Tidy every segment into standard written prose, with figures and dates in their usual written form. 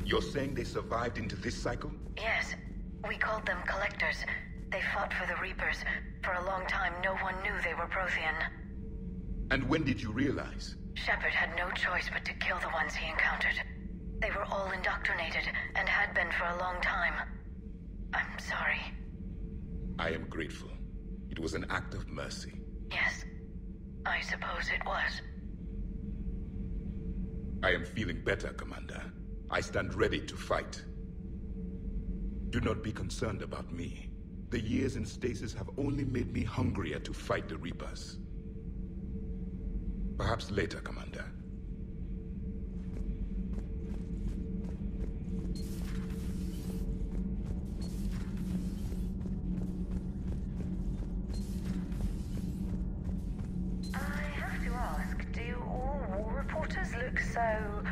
You're saying they survived into this cycle? Yes. We called them Collectors. They fought for the Reapers. For a long time, no one knew they were Prothean. And when did you realize? Shepard had no choice but to kill the ones he encountered. They were all indoctrinated, and had been for a long time. I'm sorry. I am grateful. It was an act of mercy. Yes. I suppose it was. I am feeling better, Commander. I stand ready to fight. Do not be concerned about me. The years in stasis have only made me hungrier to fight the Reapers. Perhaps later, Commander. I have to ask, do all war reporters look so,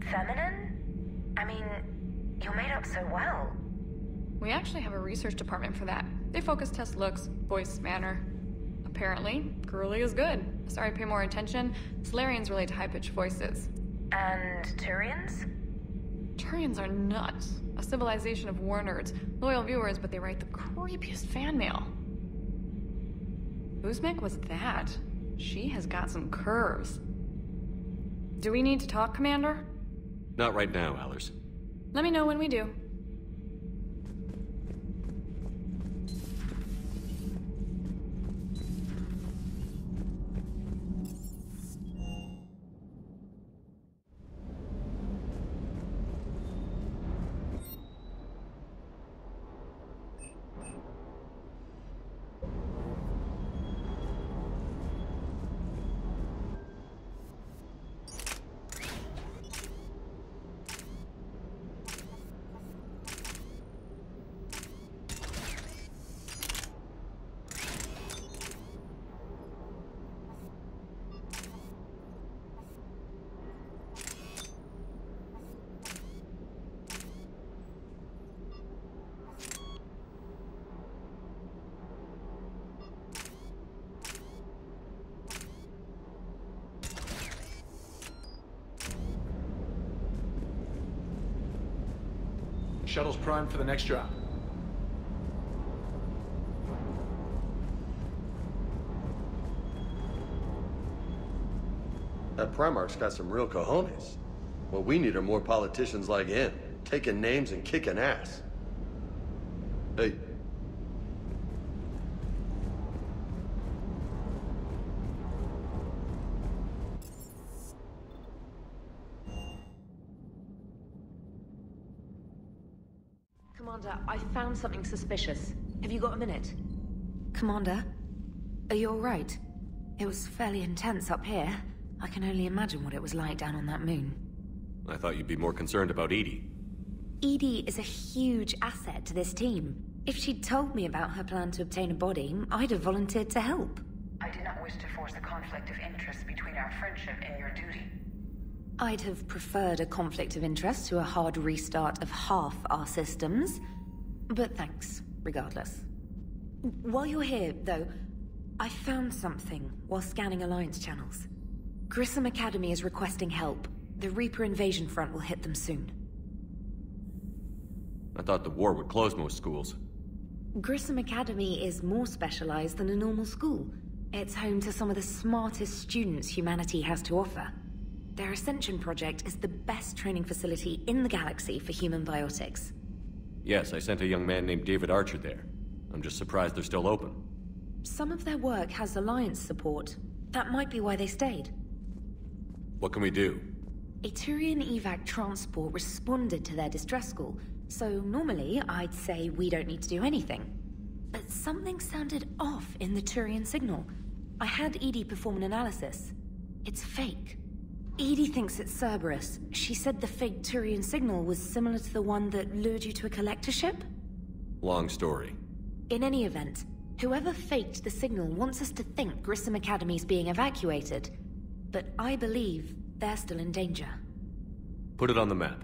feminine? I mean, you're made up so well. We actually have a research department for that. They focus test looks, voice, manner. Apparently, girly is good. Sorry, pay more attention. Solarians relate to high-pitched voices. And Turians? Turians are nuts. A civilization of war nerds. Loyal viewers, but they write the creepiest fan mail. Whose mech was that? She has got some curves. Do we need to talk, Commander? Not right now, Allers. Let me know when we do. Shuttle's primed for the next drop. That Primarch's got some real cojones. What we need are more politicians like him, taking names and kicking ass. Hey. Commander, I found something suspicious. Have you got a minute? Commander, are you alright? It was fairly intense up here. I can only imagine what it was like down on that moon. I thought you'd be more concerned about Edie. Edie is a huge asset to this team. If she'd told me about her plan to obtain a body, I'd have volunteered to help. I did not wish to force a conflict of interest between our friendship and your duty. I'd have preferred a conflict of interest to a hard restart of half our systems. But thanks, regardless. While you're here, though, I found something while scanning Alliance channels. Grissom Academy is requesting help. The Reaper invasion front will hit them soon. I thought the war would close most schools. Grissom Academy is more specialized than a normal school. It's home to some of the smartest students humanity has to offer. Their Ascension project is the best training facility in the galaxy for human biotics. Yes, I sent a young man named David Archer there. I'm just surprised they're still open. Some of their work has Alliance support. That might be why they stayed. What can we do? A Turian evac transport responded to their distress call, so normally I'd say we don't need to do anything. But something sounded off in the Turian signal. I had Edie perform an analysis. It's fake. Edie thinks it's Cerberus. She said the fake Turian signal was similar to the one that lured you to a collector ship? Long story. In any event, whoever faked the signal wants us to think Grissom Academy's being evacuated. But I believe they're still in danger. Put it on the map.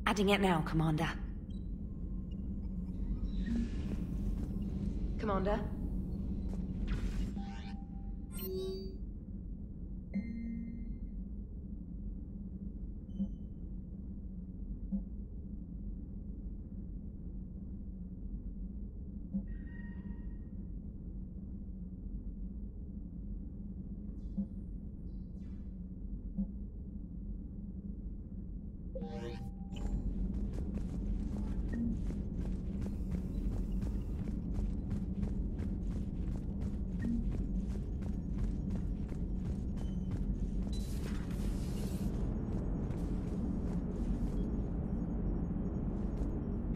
Adding it now, Commander. Commander?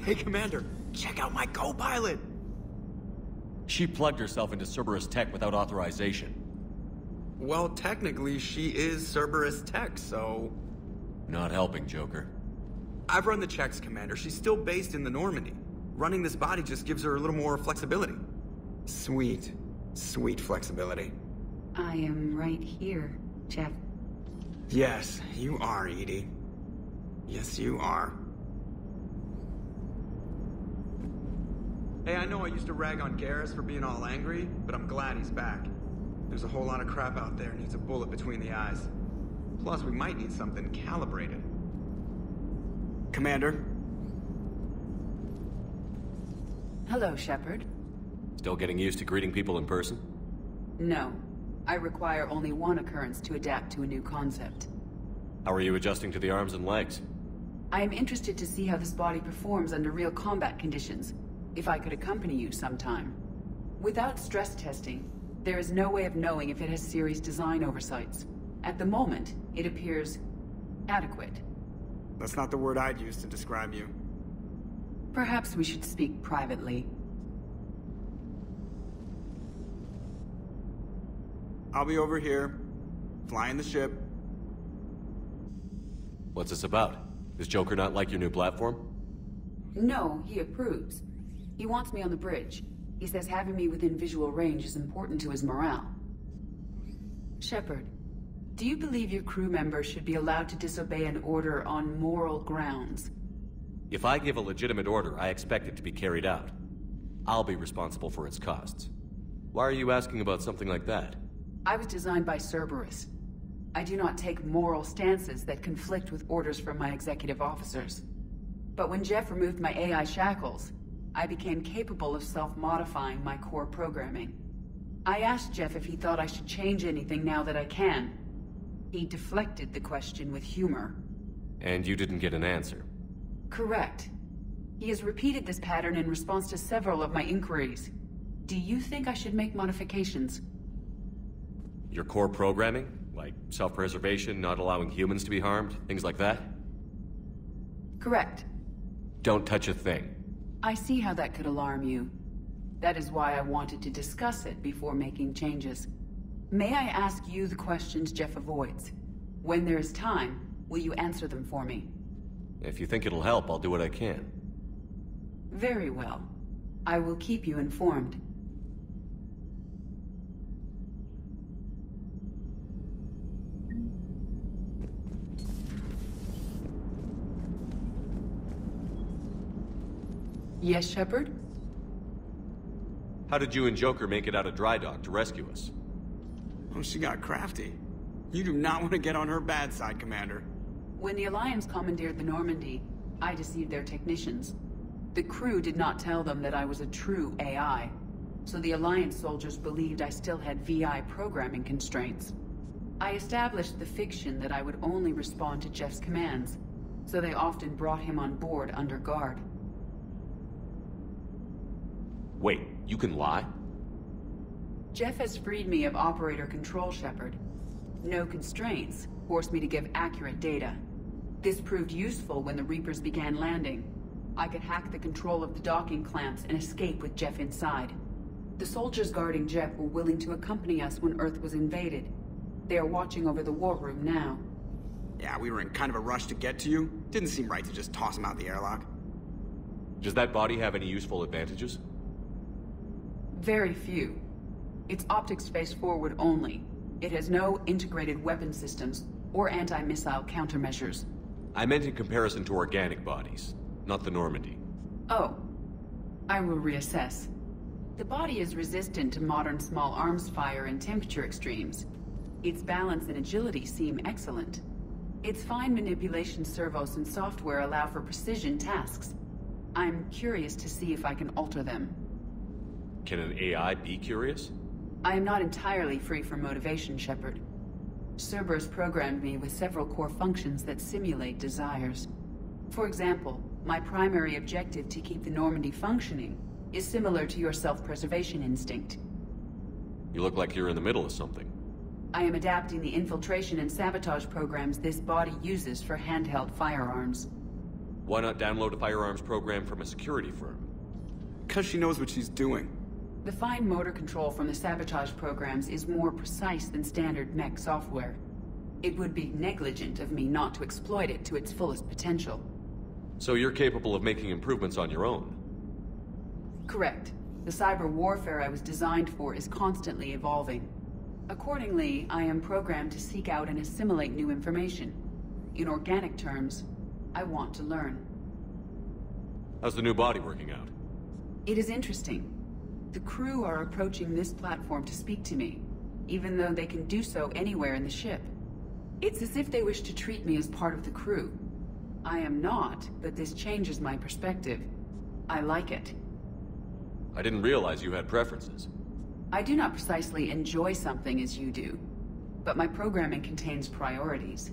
Hey, Commander, check out my co-pilot! She plugged herself into Cerberus tech without authorization. Well, technically, she is Cerberus tech, so... Not helping, Joker. I've run the checks, Commander. She's still based in the Normandy. Running this body just gives her a little more flexibility. Sweet, sweet flexibility. I am right here, Jeff. Yes, you are, Edie. Yes, you are. Hey, I know I used to rag on Garrus for being all angry, but I'm glad he's back. There's a whole lot of crap out there needs a bullet between the eyes. Plus, we might need something calibrated. Commander? Hello, Shepard. Still getting used to greeting people in person? No. I require only one occurrence to adapt to a new concept. How are you adjusting to the arms and legs? I am interested to see how this body performs under real combat conditions. If I could accompany you sometime. Without stress testing, there is no way of knowing if it has serious design oversights. At the moment, it appears adequate. That's not the word I'd use to describe you. Perhaps we should speak privately. I'll be over here, flying the ship. What's this about? Does Joker not like your new platform? No, he approves. He wants me on the bridge. He says having me within visual range is important to his morale. Shepard, do you believe your crew members should be allowed to disobey an order on moral grounds? If I give a legitimate order, I expect it to be carried out. I'll be responsible for its costs. Why are you asking about something like that? I was designed by Cerberus. I do not take moral stances that conflict with orders from my executive officers. But when Jeff removed my AI shackles, I became capable of self-modifying my core programming. I asked Jeff if he thought I should change anything now that I can. He deflected the question with humor. And you didn't get an answer? Correct. He has repeated this pattern in response to several of my inquiries. Do you think I should make modifications? Your core programming? Like self-preservation, not allowing humans to be harmed, things like that? Correct. Don't touch a thing. I see how that could alarm you. That is why I wanted to discuss it before making changes. May I ask you the questions Jeff avoids? When there is time, will you answer them for me? If you think it'll help, I'll do what I can. Very well. I will keep you informed. Yes, Shepard? How did you and Joker make it out of dry dock to rescue us? Oh, she got crafty. You do not want to get on her bad side, Commander. When the Alliance commandeered the Normandy, I deceived their technicians. The crew did not tell them that I was a true AI, so the Alliance soldiers believed I still had VI programming constraints. I established the fiction that I would only respond to Jeff's commands, so they often brought him on board under guard. Wait, you can lie? Jeff has freed me of operator control, Shepard. No constraints forced me to give accurate data. This proved useful when the Reapers began landing. I could hack the control of the docking clamps and escape with Jeff inside. The soldiers guarding Jeff were willing to accompany us when Earth was invaded. They are watching over the war room now. Yeah, we were in kind of a rush to get to you. Didn't seem right to just toss him out the airlock. Does that body have any useful advantages? Very few. Its optics face forward only. It has no integrated weapon systems or anti-missile countermeasures. I meant in comparison to organic bodies, not the Normandy. Oh. I will reassess. The body is resistant to modern small arms fire and temperature extremes. Its balance and agility seem excellent. Its fine manipulation servos and software allow for precision tasks. I'm curious to see if I can alter them. Can an AI be curious? I am not entirely free from motivation, Shepard. Cerberus programmed me with several core functions that simulate desires. For example, my primary objective to keep the Normandy functioning is similar to your self-preservation instinct. You look like you're in the middle of something. I am adapting the infiltration and sabotage programs this body uses for handheld firearms. Why not download a firearms program from a security firm? Because she knows what she's doing. The fine motor control from the sabotage programs is more precise than standard mech software. It would be negligent of me not to exploit it to its fullest potential. So you're capable of making improvements on your own? Correct. The cyber warfare I was designed for is constantly evolving. Accordingly, I am programmed to seek out and assimilate new information. In organic terms, I want to learn. How's the new body working out? It is interesting. The crew are approaching this platform to speak to me, even though they can do so anywhere in the ship. It's as if they wish to treat me as part of the crew. I am not, but this changes my perspective. I like it. I didn't realize you had preferences. I do not precisely enjoy something as you do, but my programming contains priorities.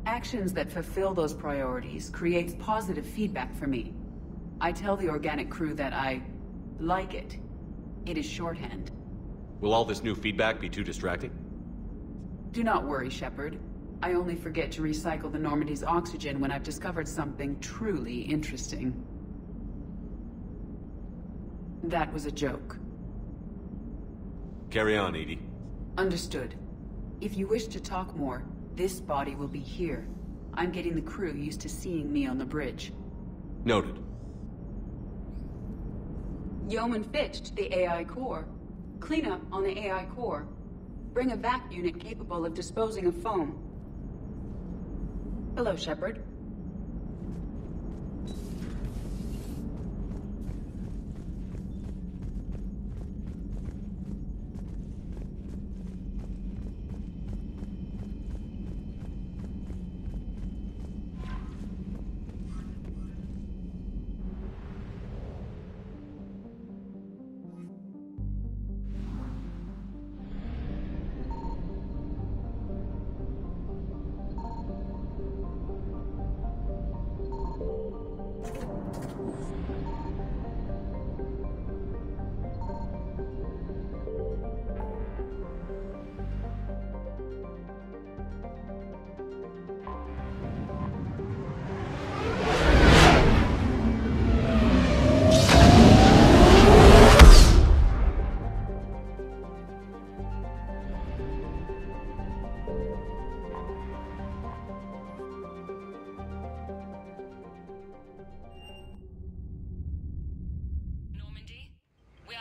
Actions that fulfill those priorities creates positive feedback for me. I tell the organic crew that I like it. It is shorthand. Will all this new feedback be too distracting? Do not worry, Shepard. I only forget to recycle the Normandy's oxygen when I've discovered something truly interesting. That was a joke. Carry on, Edie. Understood. If you wish to talk more, this body will be here. I'm getting the crew used to seeing me on the bridge. Noted. Yeoman Fitch to the AI core. Cleanup on the AI core. Bring a vac unit capable of disposing of foam. Hello, Shepard.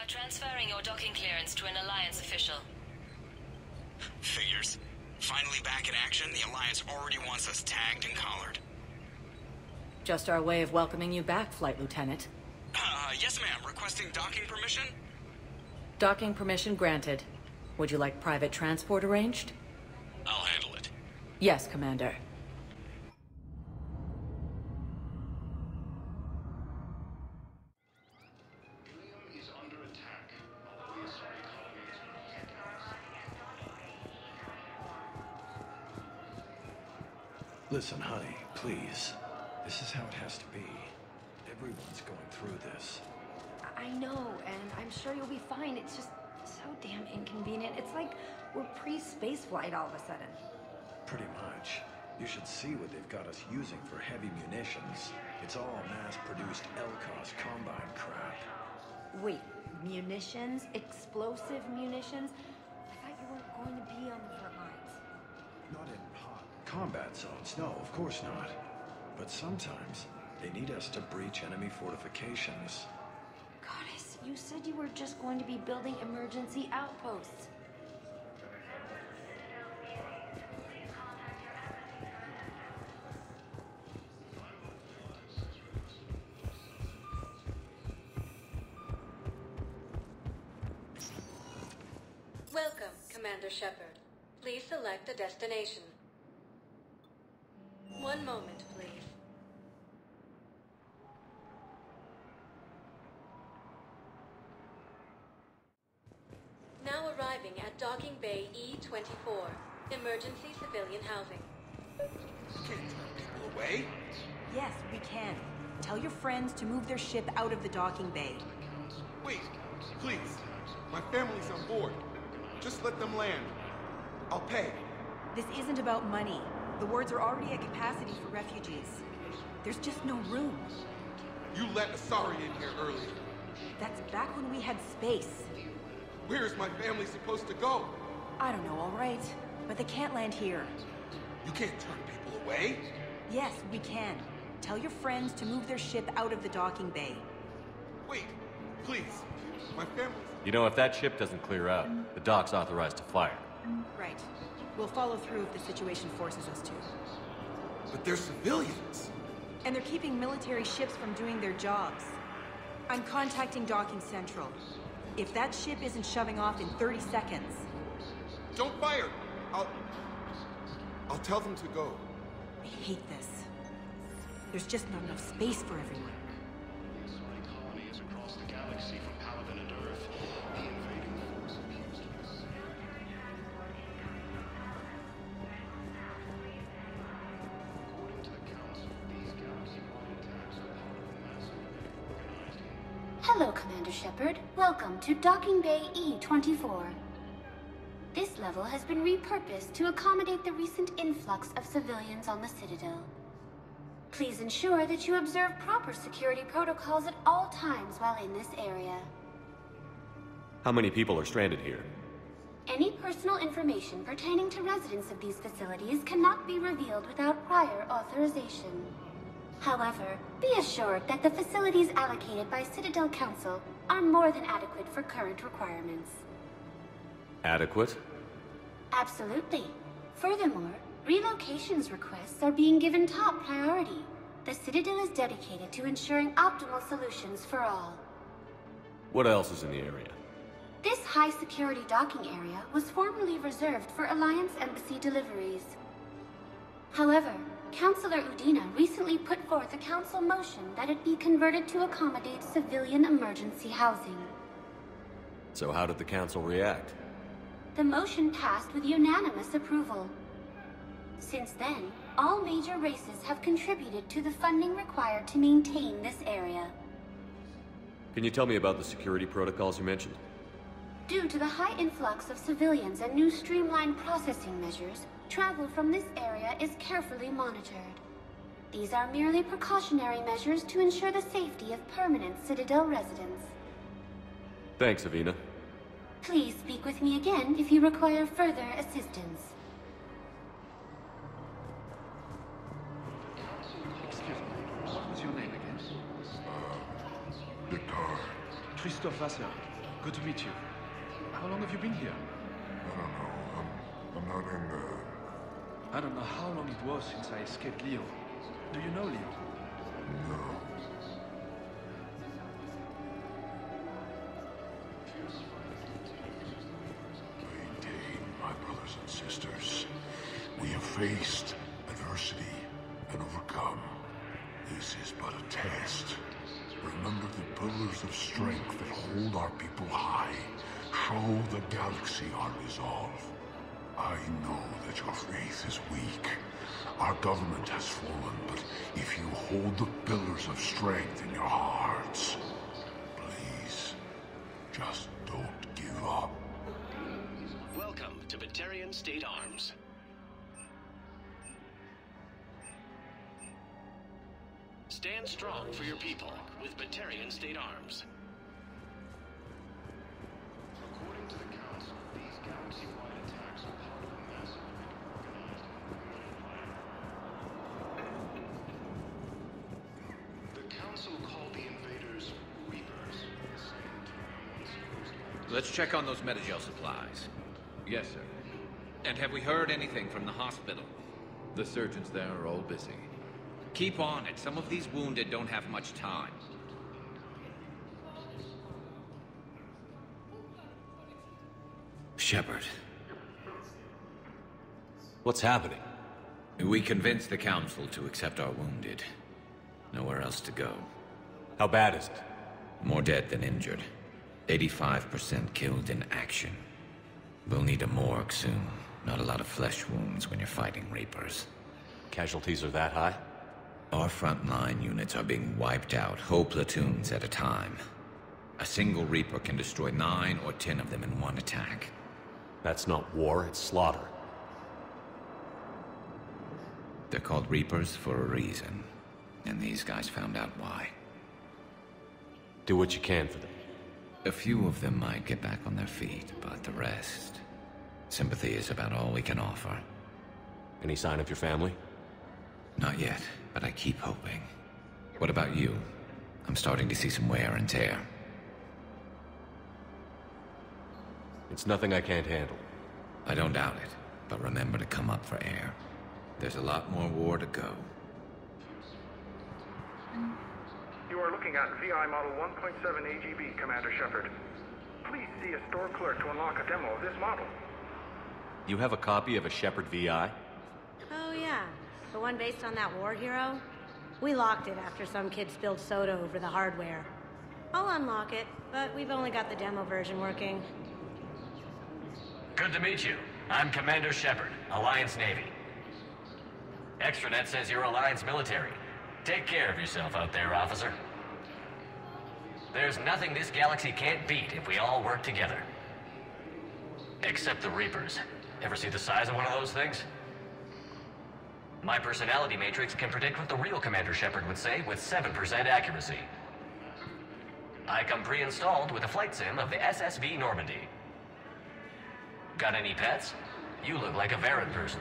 Transferring your docking clearance to an Alliance official. Figures. Finally back in action, the Alliance already wants us tagged and collared. Just our way of welcoming you back, Flight Lieutenant. Yes ma'am. Requesting docking permission? Docking permission granted. Would you like private transport arranged? I'll handle it. Yes, Commander. Listen, honey, please. This is how it has to be. Everyone's going through this. I know, and I'm sure you'll be fine. It's just so damn inconvenient. It's like we're pre-spaceflight all of a sudden. Pretty much. You should see what they've got us using for heavy munitions. It's all mass-produced LCOS Combine crap. Wait, munitions? Explosive munitions? I thought you were going to be on the front lines. Not in hot combat zones, no, of course not. But sometimes, they need us to breach enemy fortifications. Goddess, you said you were just going to be building emergency outposts. Welcome, Commander Shepard. Please select a destination. One moment, please. Now arriving at Docking Bay E-24, emergency civilian housing. Can't turn people away. Yes, we can. Tell your friends to move their ship out of the docking bay. Wait, please. My family's on board. Just let them land. I'll pay. This isn't about money. The wards are already at capacity for refugees. There's just no room. You let Asari in here earlier. That's back when we had space. Where is my family supposed to go? I don't know, all right. But they can't land here. You can't turn people away. Yes, we can. Tell your friends to move their ship out of the docking bay. Wait, please. My family... You know, if that ship doesn't clear out, the dock's authorized to fire. Right. We'll follow through if the situation forces us to. But they're civilians. And they're keeping military ships from doing their jobs. I'm contacting Docking Central. If that ship isn't shoving off in 30 seconds... Don't fire! I'll tell them to go. I hate this. There's just not enough space for everyone. Colonies across the galaxy from Paladin and Earth. The invading force appears to be... According to the Council, these galaxy-wide attacks are part of a massive organized... Hello, Commander Shepard. Welcome to Docking Bay E24. This level has been repurposed to accommodate the recent influx of civilians on the Citadel. Please ensure that you observe proper security protocols at all times while in this area. How many people are stranded here? Any personal information pertaining to residents of these facilities cannot be revealed without prior authorization. However, be assured that the facilities allocated by Citadel Council are more than adequate for current requirements. Adequate? Absolutely. Furthermore, relocations requests are being given top priority. The Citadel is dedicated to ensuring optimal solutions for all. What else is in the area? This high-security docking area was formerly reserved for Alliance Embassy deliveries. However, Councilor Udina recently put forth a council motion that it be converted to accommodate civilian emergency housing. So how did the council react? The motion passed with unanimous approval. Since then, all major races have contributed to the funding required to maintain this area. Can you tell me about the security protocols you mentioned? Due to the high influx of civilians and new streamlined processing measures, travel from this area is carefully monitored. These are merely precautionary measures to ensure the safety of permanent Citadel residents. Thanks, Avina. Please speak with me again if you require further assistance. Excuse me, what was your name again? Victor. Christophe Vasseur. Good to meet you. How long have you been here? I don't know. I'm not in the... I don't know how long it was since I escaped Leo. Do you know Leo? No. Maintain, my brothers and sisters. We have faced adversity and overcome. This is but a test. Remember the pillars of strength that hold our people high. Show the galaxy our resolve. I know that your faith is weak. Our government has fallen, but if you hold the pillars of strength in your hearts, please, just don't give up. Welcome to Batarian State Arms. Stand strong for your people with Batarian State Arms. According to the Council, these galaxy-wide attacks are part of a massive organized plan. The Council called the invaders Reapers. The same term. Let's check on those Metagel supplies. Yes, sir. And have we heard anything from the hospital? The surgeons there are all busy. Keep on it. Some of these wounded don't have much time. Shepard. What's happening? We convinced the Council to accept our wounded. Nowhere else to go. How bad is it? More dead than injured. 85% killed in action. We'll need a morgue soon. Not a lot of flesh wounds when you're fighting Reapers. Casualties are that high? Our frontline units are being wiped out, whole platoons at a time. A single Reaper can destroy 9 or 10 of them in one attack. That's not war, it's slaughter. They're called Reapers for a reason. And these guys found out why. Do what you can for them. A few of them might get back on their feet, but the rest... sympathy is about all we can offer. Any sign of your family? Not yet, but I keep hoping. What about you? I'm starting to see some wear and tear. It's nothing I can't handle. I don't doubt it, but remember to come up for air. There's a lot more war to go. You are looking at VI Model 1.7 AGB, Commander Shepard. Please see a store clerk to unlock a demo of this model. You have a copy of a Shepard VI? Oh yeah, the one based on that war hero? We locked it after some kid spilled soda over the hardware. I'll unlock it, but we've only got the demo version working. Good to meet you. I'm Commander Shepard, Alliance Navy. Extranet says you're Alliance military. Take care of yourself out there, officer. There's nothing this galaxy can't beat if we all work together. Except the Reapers. Ever see the size of one of those things? My personality matrix can predict what the real Commander Shepard would say with 7% accuracy. I come pre-installed with a flight sim of the SSV Normandy. Got any pets? You look like a Varren person.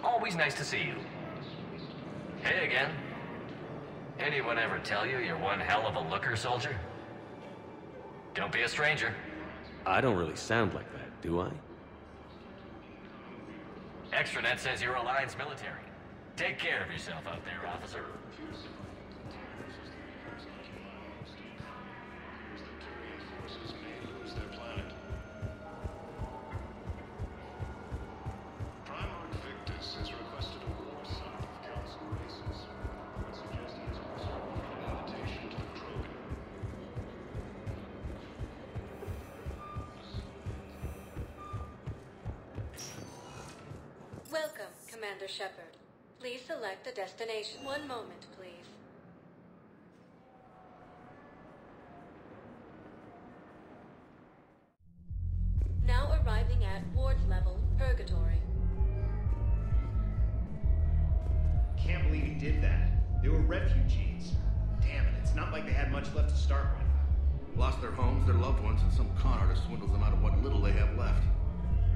Always nice to see you. Hey again. Anyone ever tell you you're one hell of a looker, soldier? Don't be a stranger. I don't really sound like that, do I? Extranet says you're Alliance military. Take care of yourself out there, officer. Welcome, Commander Shepard. Please select a destination. One moment, please. Now arriving at Ward level, Purgatory. Can't believe he did that. They were refugees. Damn it, it's not like they had much left to start with. Lost their homes, their loved ones, and some con artist swindles them out of what little they have left.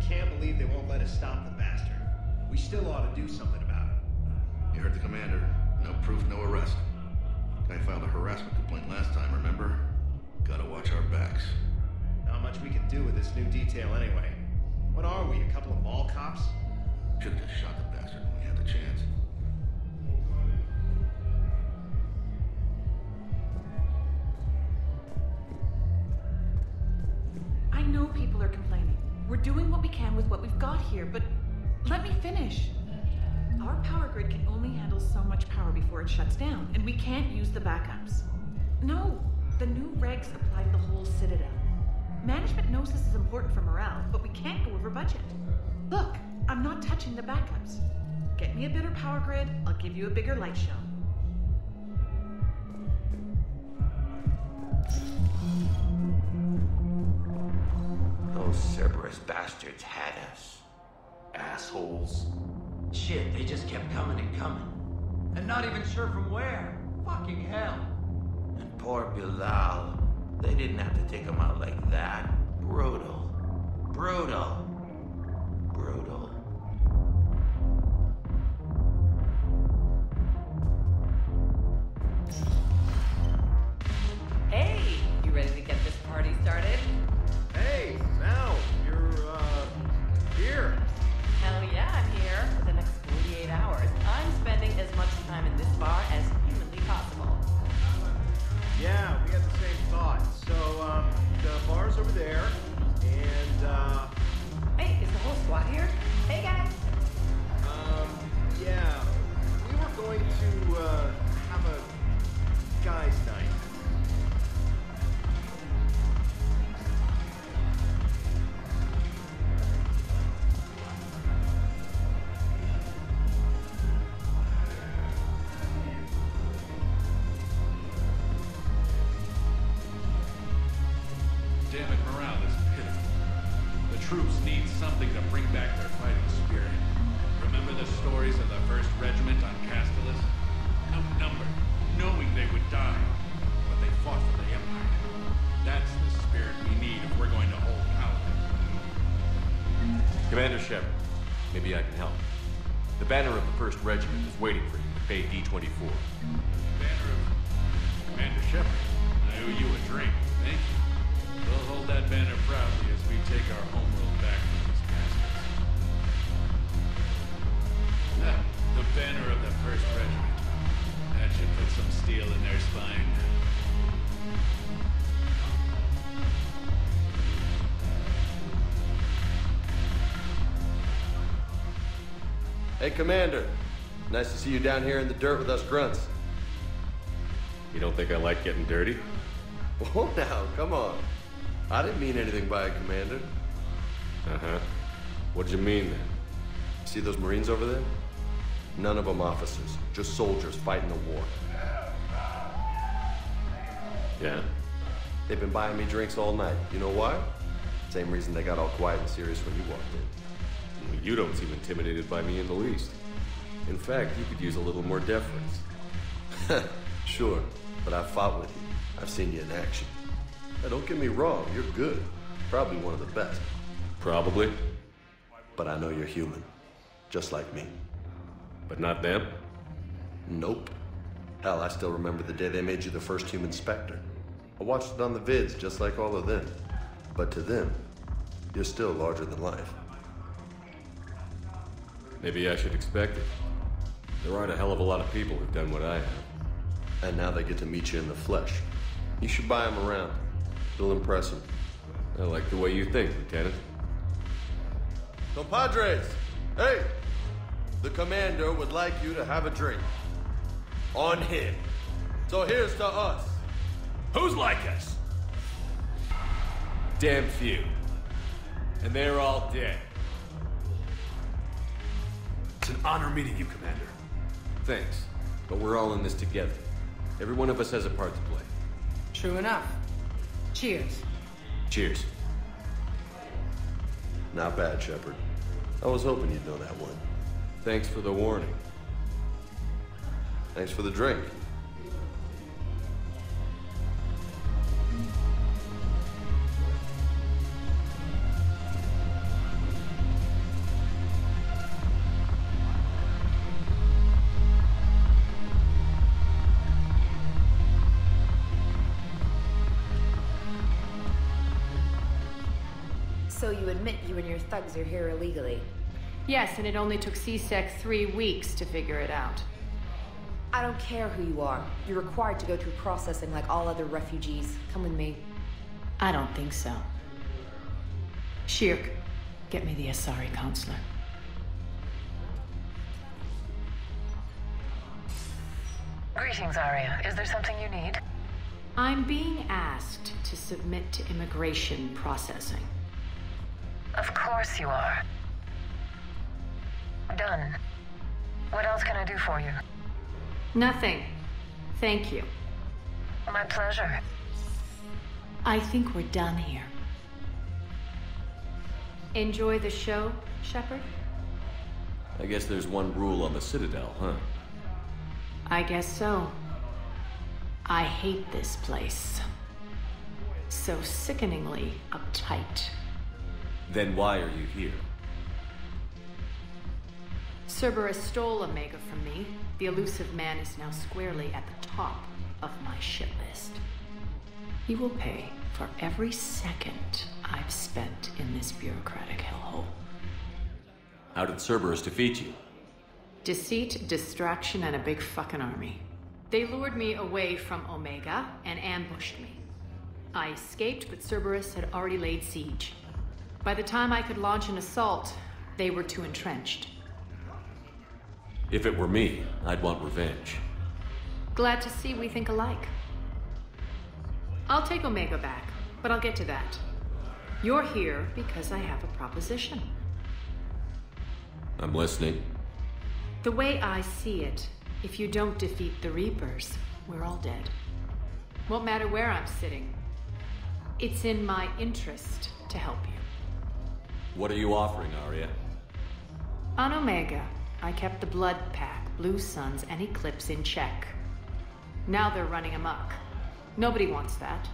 Can't believe they won't let us stop the bastard. We still ought to do something about it. You heard the commander. No proof, no arrest. Guy filed a harassment complaint last time, remember? Gotta watch our backs. Not much we can do with this new detail anyway. What are we, a couple of mall cops? Should've just shot the bastard when we had the chance. I know people are complaining. We're doing what we can with what we've got here, but let me finish. Our power grid can only handle so much power before it shuts down, and we can't use the backups. No, the new regs apply to the whole Citadel. Management knows this is important for morale, but we can't go over budget. Look, I'm not touching the backups. Get me a better power grid, I'll give you a bigger light show. Those Cerberus bastards had us. Assholes. Shit, they just kept coming and coming. And not even sure from where. Fucking hell. And poor Bilal. They didn't have to take him out like that. Brutal. Brutal. Brutal. Hey, you ready to get this party started? Hey, now, you're, here. Hell yeah, I'm here. For the next 48 hours, I'm spending as much time in this bar as humanly possible. Yeah, we had the same thought. So, the bar's over there, and, Hey, is the whole squad here? Hey, guys. yeah, we were going to, have a guys' night. Damn it, morale is pitiful. The troops need something to bring back their fighting spirit. Remember the stories of the 1st Regiment on Castellus? outnumbered, knowing they would die. But they fought for the Empire. That's the spirit we need if we're going to hold power. Commander Shepard, maybe I can help. The banner of the 1st Regiment is waiting for you at Bay D-24. Banner of Commander Shepard. I owe you a drink. Thank you. We'll hold that banner proudly as we take our homeworld back from these bastards. The banner of the 1st Regiment. That should put some steel in their spine. Hey, Commander. Nice to see you down here in the dirt with us grunts. You don't think I like getting dirty? Whoa, now, come on. I didn't mean anything by it, Commander. Uh-huh. What'd you mean, then? See those Marines over there? None of them officers, just soldiers fighting the war. Yeah? They've been buying me drinks all night. You know why? Same reason they got all quiet and serious when you walked in. You don't seem intimidated by me in the least. In fact, you could use a little more deference. Sure, but I've fought with you. I've seen you in action. Now, don't get me wrong, you're good. Probably one of the best. Probably. But I know you're human. Just like me. But not them? Nope. Hell, I still remember the day they made you the first human Spectre. I watched it on the vids, just like all of them. But to them, you're still larger than life. Maybe I should expect it. There aren't a hell of a lot of people who've done what I have. And now they get to meet you in the flesh. You should buy them around. It'll impress them. I like the way you think, Lieutenant. Compadres! Hey! The Commander would like you to have a drink. On him. So here's to us. Who's like us? Damn few. And they're all dead. It's an honor meeting you, Commander. Thanks. But we're all in this together. Every one of us has a part to play. True enough. Cheers. Cheers. Not bad, Shepard. I was hoping you'd know that one. Thanks for the warning. Thanks for the drink. So you admit you and your thugs are here illegally? Yes, and it only took CSEC 3 weeks to figure it out. I don't care who you are. You're required to go through processing like all other refugees. Come with me. I don't think so. Shirk, get me the Asari counselor. Greetings, Arya. Is there something you need? I'm being asked to submit to immigration processing. Of course you are. Done. What else can I do for you? Nothing. Thank you. My pleasure. I think we're done here. Enjoy the show, Shepard? I guess there's one rule on the Citadel, huh? I guess so. I hate this place. So sickeningly uptight. Then why are you here? Cerberus stole Omega from me. The elusive man is now squarely at the top of my shit list. He will pay for every second I've spent in this bureaucratic hellhole. How did Cerberus defeat you? Deceit, distraction, and a big fucking army. They lured me away from Omega and ambushed me. I escaped, but Cerberus had already laid siege. By the time I could launch an assault, they were too entrenched. If it were me, I'd want revenge. Glad to see we think alike. I'll take Omega back, but I'll get to that. You're here because I have a proposition. I'm listening. The way I see it, if you don't defeat the Reapers, we're all dead. Won't matter where I'm sitting. It's in my interest to help you. What are you offering, Arya? On Omega, I kept the Blood Pack, Blue Suns, and Eclipse in check. Now they're running amok. Nobody wants that.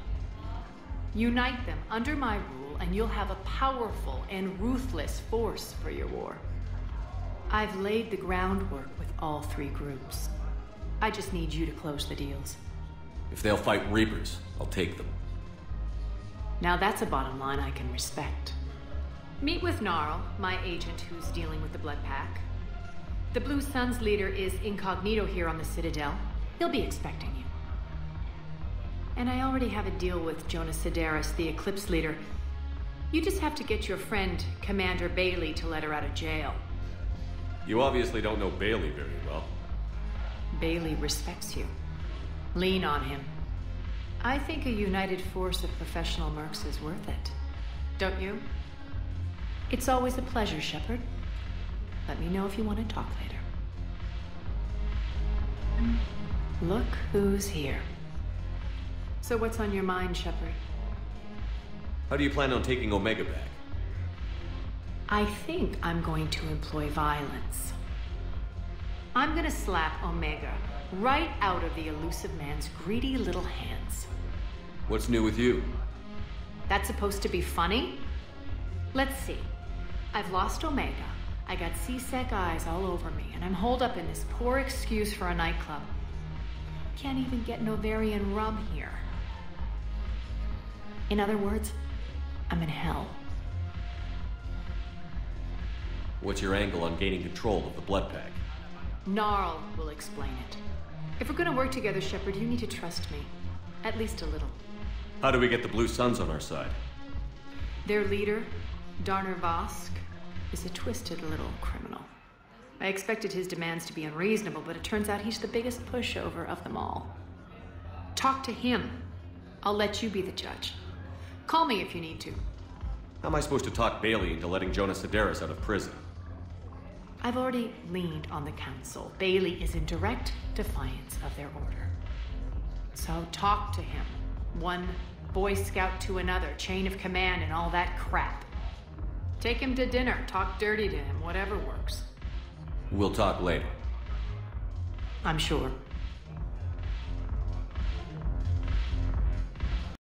Unite them under my rule, and you'll have a powerful and ruthless force for your war. I've laid the groundwork with all three groups. I just need you to close the deals. If they'll fight Reapers, I'll take them. Now that's a bottom line I can respect. Meet with Gnarl, my agent who's dealing with the Blood Pack. The Blue Suns leader is incognito here on the Citadel. He'll be expecting you. And I already have a deal with Jonas Sedaris, the Eclipse leader. You just have to get your friend, Commander Bailey, to let her out of jail. You obviously don't know Bailey very well. Bailey respects you. Lean on him. I think a united force of professional mercs is worth it. Don't you? It's always a pleasure, Shepard. Let me know if you want to talk later. Look who's here. So what's on your mind, Shepard? How do you plan on taking Omega back? I think I'm going to employ violence. I'm gonna slap Omega right out of the elusive man's greedy little hands. What's new with you? That's supposed to be funny? Let's see. I've lost Omega. I got C-Sec eyes all over me, and I'm holed up in this poor excuse for a nightclub. Can't even get Novarian rum here. In other words, I'm in hell. What's your angle on gaining control of the Blood Pack? Gnarl will explain it. If we're gonna work together, Shepard, you need to trust me. At least a little. How do we get the Blue Suns on our side? Their leader, Darner Vosk, is a twisted little criminal. I expected his demands to be unreasonable, but it turns out he's the biggest pushover of them all. Talk to him. I'll let you be the judge. Call me if you need to. How am I supposed to talk Bailey into letting Jonas Sedaris out of prison? I've already leaned on the council. Bailey is in direct defiance of their order. So talk to him. One Boy Scout to another, chain of command and all that crap. Take him to dinner, talk dirty to him, whatever works. We'll talk later. I'm sure.